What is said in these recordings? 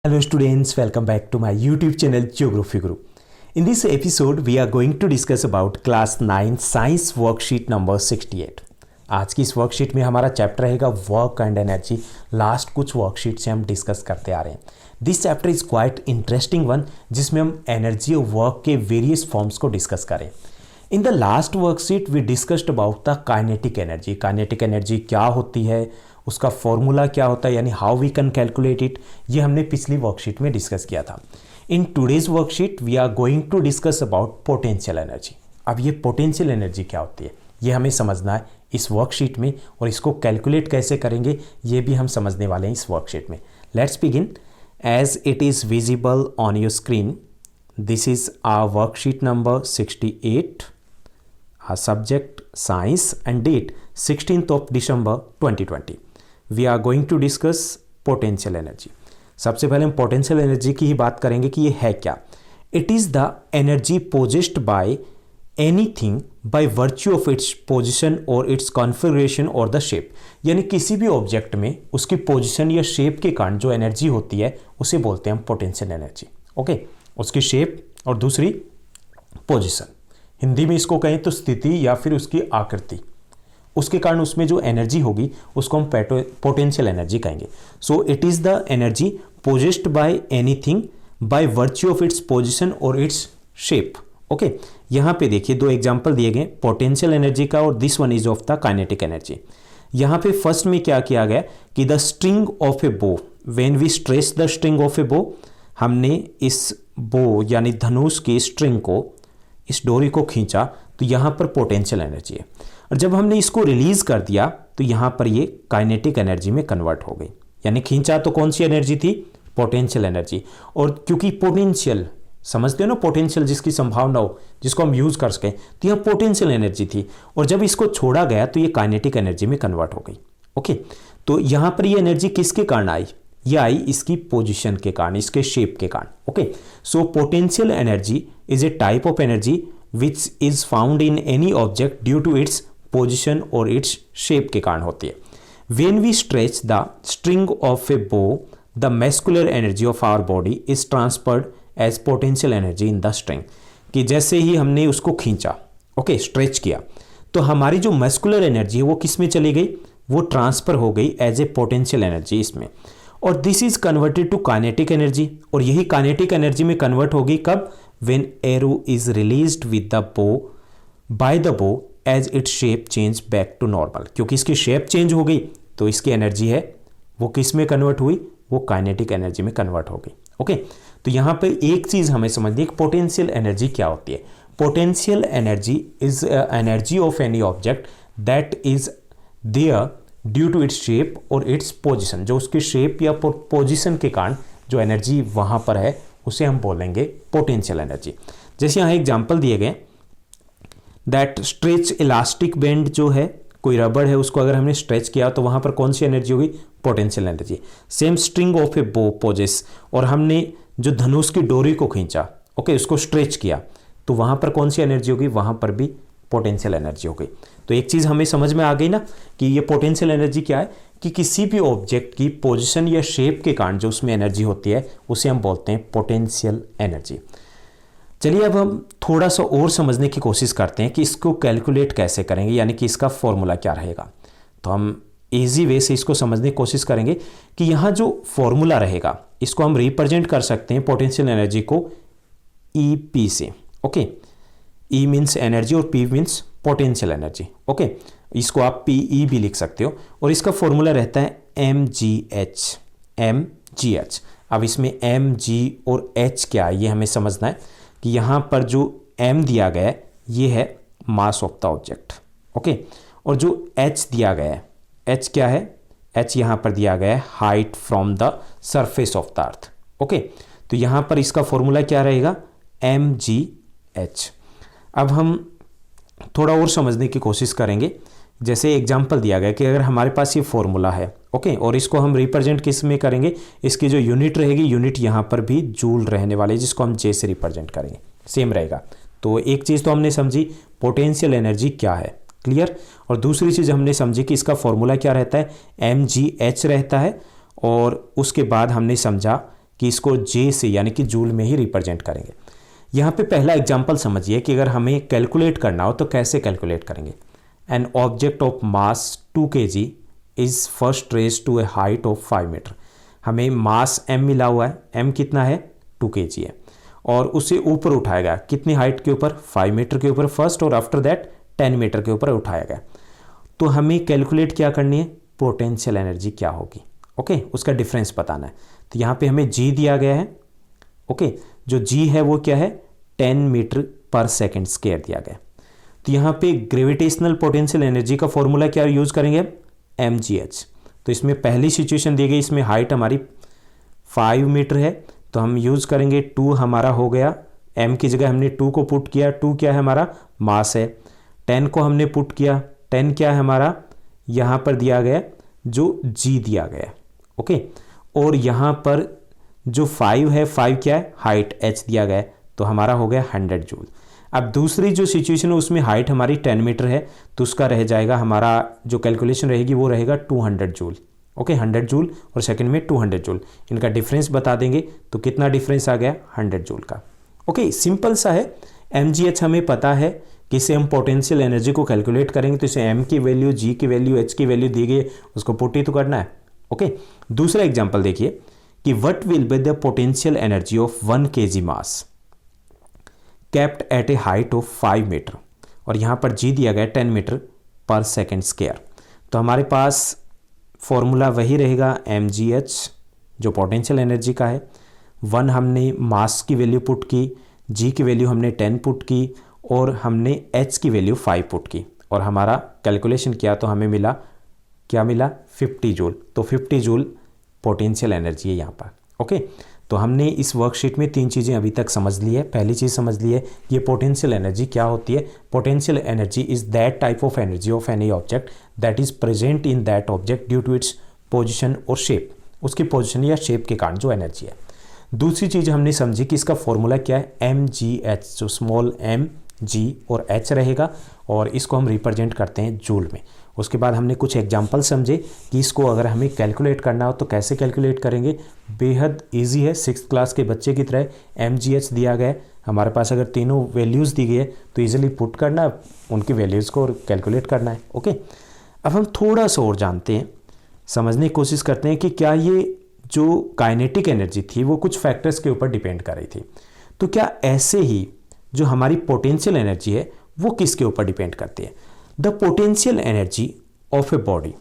Hello students, welcome back to my YouTube channel Geography Guru. In this episode, we are going to discuss about class 9 science worksheet number 68. आज की इस worksheet में हमारा chapter रहेगा work and energy. Last कुछ worksheet से हम discuss करते आ रहे हैं. This chapter is quite interesting one, जिसमें हम एनर्जी और वर्क के वेरियस फॉर्म्स को डिस्कस करें. In the last worksheet we discussed about the kinetic energy. Kinetic energy क्या होती है, उसका फॉर्मूला क्या होता है, यानी how we can calculate it, ये हमने पिछली वर्कशीट में डिस्कस किया था. In today's worksheet we are going to discuss about potential energy. अब ये पोटेंशियल एनर्जी क्या होती है ये हमें समझना है इस वर्कशीट में, और इसको कैलकुलेट कैसे करेंगे ये भी हम समझने वाले हैं इस वर्कशीट में. Let's begin. As it is visible on your screen, this is our worksheet number 68. our subject science and date 16th of December 2020. We are going to discuss potential energy. सबसे पहले हम पोटेंशियल एनर्जी की ही बात करेंगे कि ये है क्या. It is the energy possessed by anything by virtue of its position और इट्स कॉन्फिगरेशन और द शेप. यानी किसी भी ऑब्जेक्ट में उसकी पोजिशन या शेप के कारण जो एनर्जी होती है उसे बोलते हैं हम पोटेंशियल एनर्जी. ओके, उसकी शेप और दूसरी पोजिशन. हिंदी में इसको कहें तो स्थिति या फिर उसकी आकृति, उसके कारण उसमें जो एनर्जी होगी उसको हम पोटेंशियल एनर्जी कहेंगे. So it is the energy possessed by anything by virtue of its position और इट्स शेप. ओके, यहाँ पे देखिए दो एग्जांपल दिए गए पोटेंशियल एनर्जी का, और this one is of the kinetic energy. यहाँ पे फर्स्ट में क्या किया गया कि the string of a bow, when we stretch the string of a bow, हमने इस बो यानी धनुष की स्ट्रिंग को, इस डोरी को खींचा तो यहाँ पर पोटेंशियल एनर्जी है. और जब हमने इसको रिलीज कर दिया तो यहाँ पर ये काइनेटिक एनर्जी में कन्वर्ट हो गई. यानी खींचा तो कौन सी एनर्जी थी, पोटेंशियल एनर्जी. और क्योंकि पोटेंशियल समझते हो ना, पोटेंशियल जिसकी संभावना हो, जिसको हम यूज कर सकें, तो यह पोटेंशियल एनर्जी थी. और जब इसको छोड़ा गया तो ये काइनेटिक एनर्जी में कन्वर्ट हो गई. ओके, तो यहाँ पर ये एनर्जी किसके कारण आई, ये आई इसकी पोजीशन के कारण, इसके शेप के कारण. Okay, so potential energy is a type of energy which is found in any object due to its position और इट्स शेप के कारण होती है. When we stretch the string of a bow, the muscular energy of our body is transferred as potential energy in the string. कि जैसे ही हमने उसको खींचा, ओके, स्ट्रेच किया, तो हमारी जो मस्कुलर एनर्जी है वो किस में चली गई, वो ट्रांसफर हो गई एज ए पोटेंशियल एनर्जी इसमें. और this is converted to kinetic energy, और यही काइनेटिक एनर्जी में कन्वर्ट होगी कब, when arrow is released with the bow by the bow as its shape change back to normal. क्योंकि इसकी शेप चेंज हो गई तो इसकी एनर्जी है वो किस में कन्वर्ट हुई, वो काइनेटिक एनर्जी में कन्वर्ट हो गई. ओके, तो यहाँ पे एक चीज हमें समझनी है कि पोटेंशियल एनर्जी क्या होती है. Potential energy is energy of any object that is there due to its shape और इट्स पोजिशन. जो उसके शेप या पोजिशन के कारण जो एनर्जी वहां पर है उसे हम बोलेंगे पोटेंशियल एनर्जी. जैसे यहाँ एग्जांपल दिए गए दैट स्ट्रेच इलास्टिक बैंड, जो है कोई रबड़ है उसको अगर हमने स्ट्रेच किया तो वहां पर कौन सी एनर्जी होगी, potential energy. Same string of a bow possesses, और हमने जो धनुष की डोरी को खींचा, ओके, उसको स्ट्रेच किया तो वहां पर कौन सी एनर्जी होगी, वहां पर भी पोटेंशियल एनर्जी हो गई. तो एक चीज़ हमें समझ में आ गई ना कि ये पोटेंशियल एनर्जी क्या है, कि किसी भी ऑब्जेक्ट की पोजीशन या शेप के कारण जो उसमें एनर्जी होती है उसे हम बोलते हैं पोटेंशियल एनर्जी. चलिए अब हम थोड़ा सा और समझने की कोशिश करते हैं कि इसको कैलकुलेट कैसे करेंगे, यानी कि इसका फॉर्मूला क्या रहेगा. तो हम ईजी वे से इसको समझने की कोशिश करेंगे कि यहाँ जो फॉर्मूला रहेगा इसको हम रिप्रेजेंट कर सकते हैं पोटेंशियल एनर्जी को ई से. ओके, E मीन्स एनर्जी और P means potential energy. Okay, इसको आप PE भी लिख सकते हो, और इसका फॉर्मूला रहता है mgh. अब इसमें mg और h क्या है ये हमें समझना है कि यहाँ पर जो m दिया गया है ये है mass of the object. Okay, और जो h दिया गया है, h क्या है, h यहाँ पर दिया गया है height from the surface of the earth. Okay, तो यहाँ पर इसका फॉर्मूला क्या रहेगा, mgh. अब हम थोड़ा और समझने की कोशिश करेंगे. जैसे एग्जांपल दिया गया कि अगर हमारे पास ये फॉर्मूला है, ओके, और इसको हम रिप्रेजेंट किस में करेंगे, इसकी जो यूनिट रहेगी, यूनिट यहाँ पर भी जूल रहने वाले, जिसको हम जे से रिप्रेजेंट करेंगे, सेम रहेगा. तो एक चीज़ तो हमने समझी पोटेंशियल एनर्जी क्या है, क्लियर. और दूसरी चीज़ हमने समझी कि इसका फॉर्मूला क्या रहता है, mgh रहता है. और उसके बाद हमने समझा कि इसको जे से यानी कि जूल में ही रिप्रेजेंट करेंगे। यहाँ पे पहला एग्जांपल समझिए कि अगर हमें कैलकुलेट करना हो तो कैसे कैलकुलेट करेंगे। An object of mass 2 kg is first raise to a height of 5 metre. हमें मास m मिला हुआ है, m कितना है 2 kg है, और उसे ऊपर उठाया गया कितनी हाइट के ऊपर 5 मीटर के ऊपर फर्स्ट, और आफ्टर दैट 10 मीटर के ऊपर उठाया गया। तो हमें कैलकुलेट क्या करनी है, पोटेंशियल एनर्जी क्या होगी, ओके, उसका डिफरेंस बताना है। तो यहाँ पे हमें g दिया गया है, ओके, जो g है वो क्या है 10 मीटर पर सेकेंड स्क्वायर दिया गया। तो यहाँ पे ग्रेविटेशनल पोटेंशियल एनर्जी का फॉर्मूला क्या यूज करेंगे, mgh। तो इसमें पहली सिचुएशन दी गई, इसमें हाइट हमारी 5 मीटर है, तो हम यूज करेंगे 2 हमारा हो गया, m की जगह हमने 2 को पुट किया, 2 क्या है हमारा मास है, 10 को हमने पुट किया, 10 क्या है हमारा यहाँ पर दिया गया जो g दिया गया, ओके, और यहाँ पर जो 5 है 5 क्या है हाइट h दिया गया, तो हमारा हो गया 100 जूल। अब दूसरी जो सिचुएशन है उसमें हाइट हमारी 10 मीटर है, तो उसका रह जाएगा, हमारा जो कैलकुलेशन रहेगी वो रहेगा 200 जूल, ओके, 100 जूल और सेकंड में 200 जूल। इनका डिफरेंस बता देंगे तो कितना डिफरेंस आ गया 100 जूल का, ओके, सिंपल सा है। mgh हमें पता है कि इसे हम पोटेंशियल एनर्जी को कैलकुलेट करेंगे, तो इसे m की वैल्यू, g की वैल्यू, h की वैल्यू दी गई, उसको पुट ही तो करना है, ओके। दूसरा एग्जाम्पल देखिए कि what will be the potential energy of 1 kg mass kept at a height of 5 metre, और यहाँ पर g दिया गया 10 मीटर पर सेकेंड स्क्वायर। तो हमारे पास फॉर्मूला वही रहेगा mgh जो पोटेंशियल एनर्जी का है, 1 हमने मास की वैल्यू पुट की, g की वैल्यू हमने 10 पुट की, और हमने h की वैल्यू 5 पुट की, और हमारा कैलकुलेशन किया तो हमें मिला, क्या मिला 50 जूल। तो 50 जूल पोटेंशियल एनर्जी है यहाँ पर, ओके। तो हमने इस वर्कशीट में 3 चीज़ें अभी तक समझ ली है। पहली चीज़ समझ ली है ये पोटेंशियल एनर्जी क्या होती है। Potential energy is that type of energy of any object that is present in that object due to its position और शेप, उसकी पोजिशन या शेप के कारण जो एनर्जी है। दूसरी चीज़ हमने समझी कि इसका फॉर्मूला क्या है mgh, जो स्मॉल m, g और h रहेगा, और इसको हम रिप्रेजेंट करते हैं जूल में। उसके बाद हमने कुछ एग्जांपल समझे कि इसको अगर हमें कैलकुलेट करना हो तो कैसे कैलकुलेट करेंगे, बेहद इजी है, 6th क्लास के बच्चे की तरह। mgh दिया गया है हमारे पास, अगर तीनों वैल्यूज़ दी गई है तो ईजिली पुट करना है उनकी वैल्यूज़ को और कैलकुलेट करना है, ओके। अब हम थोड़ा सा और जानते हैं, समझने की कोशिश करते हैं कि क्या ये जो काइनेटिक एनर्जी थी वो कुछ फैक्टर्स के ऊपर डिपेंड कर रही थी, तो क्या ऐसे ही जो हमारी पोटेंशियल एनर्जी है वो किसके ऊपर डिपेंड करती है। The potential energy of a body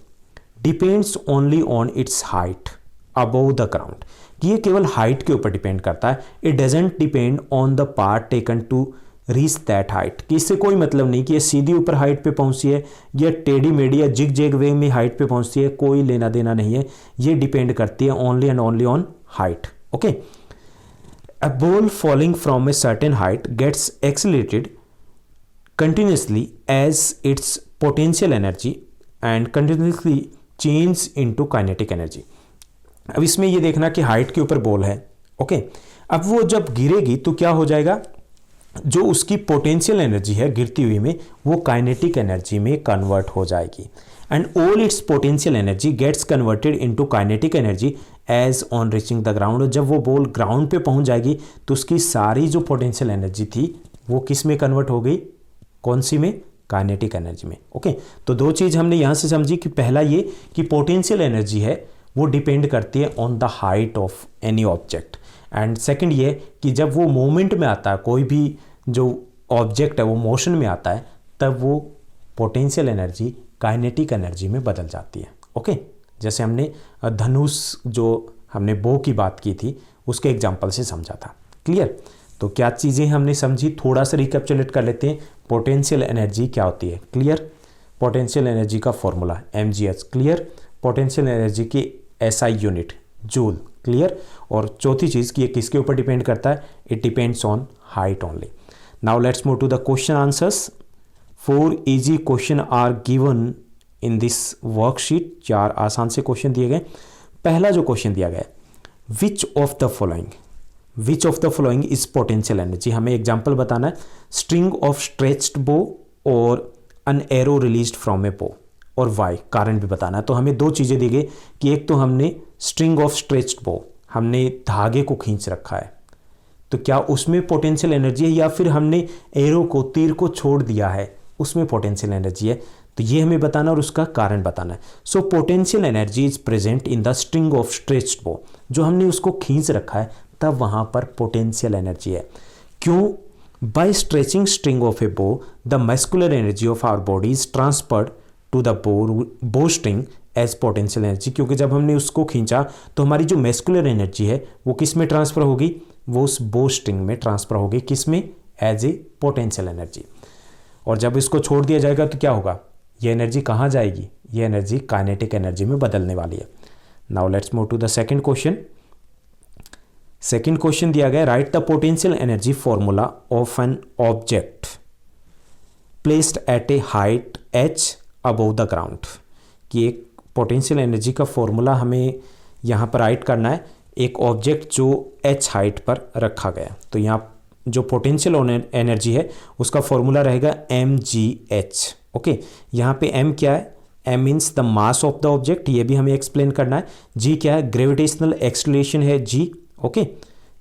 depends only on its height above the ground, कि ये केवल हाइट के ऊपर डिपेंड करता है। It doesn't depend on the part taken to reach that height, कि इससे कोई मतलब नहीं कि ये सीधी ऊपर हाइट पे पहुंची है या टेढ़ी मेढ़ी या जिग जैग वे में हाइट पे पहुंचती है, कोई लेना देना नहीं है। ये डिपेंड करती है only and only on height, okay. A ball falling from a certain height gets accelerated continuously as its potential energy and continuously change into kinetic energy। अब इसमें ये देखना कि हाइट के ऊपर बॉल है, ओके। अब वो जब गिरेगी तो क्या हो जाएगा, जो उसकी पोटेंशियल एनर्जी है गिरती हुई में वो काइनेटिक एनर्जी में कन्वर्ट हो जाएगी, and all its potential energy gets converted into kinetic energy as on reaching the ground. जब वो बॉल ग्राउंड पे पहुंच जाएगी तो उसकी सारी जो पोटेंशियल एनर्जी थी वो किस में कन्वर्ट हो गई, कौन सी में, काइनेटिक एनर्जी में, ओके। तो 2 चीज़ हमने यहाँ से समझी कि पहला ये कि पोटेंशियल एनर्जी है वो डिपेंड करती है on the height of any object, and second ये कि जब वो मूवमेंट में आता है, कोई भी जो ऑब्जेक्ट है वो मोशन में आता है, तब वो पोटेंशियल एनर्जी काइनेटिक एनर्जी में बदल जाती है, ओके। जैसे हमने धनुष जो हमने बो की बात की थी उसके एग्जाम्पल से समझा था, क्लियर। तो क्या चीज़ें हमने समझी, थोड़ा सा रिकैप्चुलेट कर लेते हैं। पोटेंशियल एनर्जी क्या होती है, क्लियर। पोटेंशियल एनर्जी का formula mgh, clear. Potential energy की SI यूनिट जूल, क्लियर। और चौथी चीज़ कि ये किसके ऊपर डिपेंड करता है, it depends on height only. Now let's move to the question answers. 4 easy question are given in this worksheet, 4 आसान से क्वेश्चन दिए गए। पहला जो क्वेश्चन दिया गया है, which of the following is potential energy, हमें एग्जांपल बताना है। स्ट्रिंग ऑफ स्ट्रेच्ड बो और एन एरो रिलीज्ड फ्रॉम ए बो, और वाई, कारण भी बताना है। तो हमें 2 चीज़ें दी गई कि एक तो हमने स्ट्रिंग ऑफ स्ट्रेच्ड बो हमने धागे को खींच रखा है, तो क्या उसमें पोटेंशियल एनर्जी है, या फिर हमने एरो को, तीर को छोड़ दिया है, उसमें पोटेंशियल एनर्जी है? तो ये हमें बताना और उसका कारण बताना है। सो potential energy is present in the string of stretched बो। जो हमने उसको खींच रखा है तब वहां पर पोटेंशियल एनर्जी है। क्यों? By stretching string of a bow the muscular energy of our body is transferred to the bow string as potential energy. क्योंकि जब हमने उसको खींचा तो हमारी जो मस्कुलर एनर्जी है वो किस में ट्रांसफर होगी? वो उस बो स्ट्रिंग में ट्रांसफर होगी। किस में? As a potential energy. और जब इसको छोड़ दिया जाएगा तो क्या होगा? ये एनर्जी कहाँ जाएगी? ये एनर्जी काइनेटिक एनर्जी में बदलने वाली है। Now let's move to the second question. Second question दिया गया, write the potential energy formula of an object placed at a height h above the ground. कि एक पोटेंशियल एनर्जी का फॉर्मूला हमें यहाँ पर राइट करना है, एक ऑब्जेक्ट जो h हाइट पर रखा गया। तो यहाँ जो पोटेंशियल एनर्जी है उसका फॉर्मूला रहेगा mgh। ओके, यहाँ पे m क्या है? m means the mass of the object, ये भी हमें एक्सप्लेन करना है। g क्या है? ग्रेविटेशनल एक्सलेशन है g। ओके,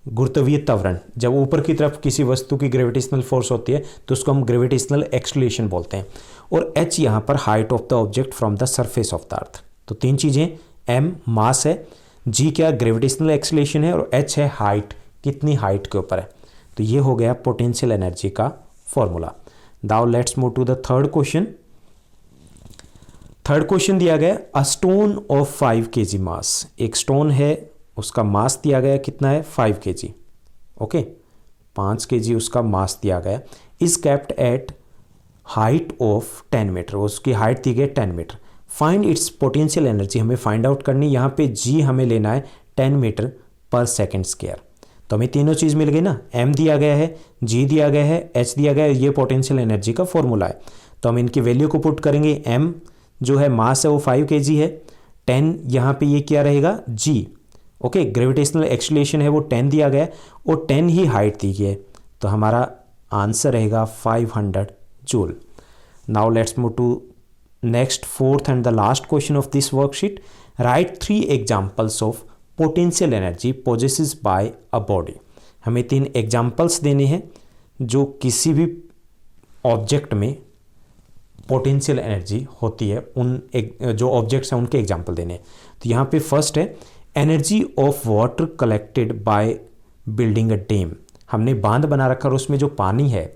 गुरुत्वीय त्वरण, जब ऊपर की तरफ किसी वस्तु की ग्रेविटेशनल फोर्स होती है तो उसको हम ग्रेविटेशनल एक्सलेशन बोलते हैं। और h यहाँ पर height of the object from the surface of the earth. तो तीन चीजें, m मास है, g क्या? ग्रेविटेशनल एक्सलेशन है, और h है हाइट, कितनी हाइट के ऊपर है। तो ये हो गया पोटेंशियल एनर्जी का formula. Now let's move to the third question. Third question दिया गया, a stone of 5 kg mass. एक स्टोन है, उसका मास दिया गया कितना है? 5 kg। ओके, 5 kg उसका मास दिया गया। Is kept at height of 10 metre. उसकी हाइट दी गई 10 metre. Find its potential energy हमें फाइंड आउट करनी। यहाँ पे g हमें लेना है 10 मीटर पर सेकेंड स्क्वायर। तो हमें तीनों चीज़ मिल गई ना, m दिया गया है, g दिया गया है, h दिया गया है, ये पोटेंशियल एनर्जी का फॉर्मूला है। तो हम इनकी वैल्यू को पुट करेंगे। m जो है मास है वो 5 kg है, 10 यहाँ पे ये क्या रहेगा? g। ओके, ग्रेविटेशनल एक्सलेशन है वो 10 दिया गया है, और 10 ही हाइट दी गई है। तो हमारा आंसर रहेगा 500 joule. Now let's move to next fourth and the last question of this worksheet. Write 3 examples of potential energy possesses by a body. हमें 3 एग्जाम्पल्स देने हैं जो किसी भी ऑब्जेक्ट में पोटेंशियल एनर्जी होती है, जो ऑब्जेक्ट्स हैं उनके एग्जाम्पल देने हैं। तो यहाँ पे फर्स्ट है energy of water collected by building a dam. हमने बांध बना रखा और उसमें जो पानी है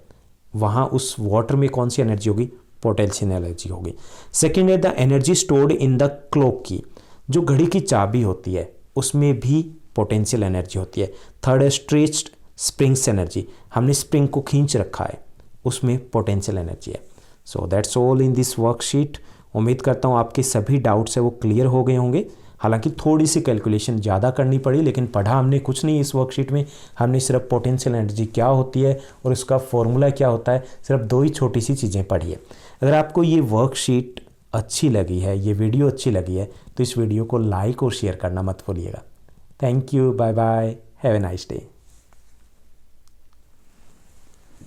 वहाँ उस वाटर में कौन सी एनर्जी होगी? पोटेंशियल एनर्जी होगी। सेकेंड है the energy stored in the clock की। जो घड़ी की चाबी होती है उसमें भी पोटेंशियल एनर्जी होती है। थर्ड है स्ट्रेच्ड स्प्रिंग्स एनर्जी। हमने स्प्रिंग को खींच रखा है, उसमें पोटेंशियल एनर्जी है। So that's all in this worksheet. उम्मीद करता हूँ आपके सभी डाउट्स है वो क्लियर हो गए होंगे। हालांकि थोड़ी सी कैलकुलेशन ज़्यादा करनी पड़ी, लेकिन पढ़ा हमने कुछ नहीं इस वर्कशीट में। हमने सिर्फ पोटेंशियल एनर्जी क्या होती है और उसका फॉर्मूला क्या होता है, सिर्फ 2 ही छोटी सी चीज़ें पढ़ी है। अगर आपको ये वर्कशीट अच्छी लगी है, ये वीडियो अच्छी लगी है, तो इस वीडियो को लाइक और शेयर करना मत भूलिएगा। Thank you, bye bye, have a nice day.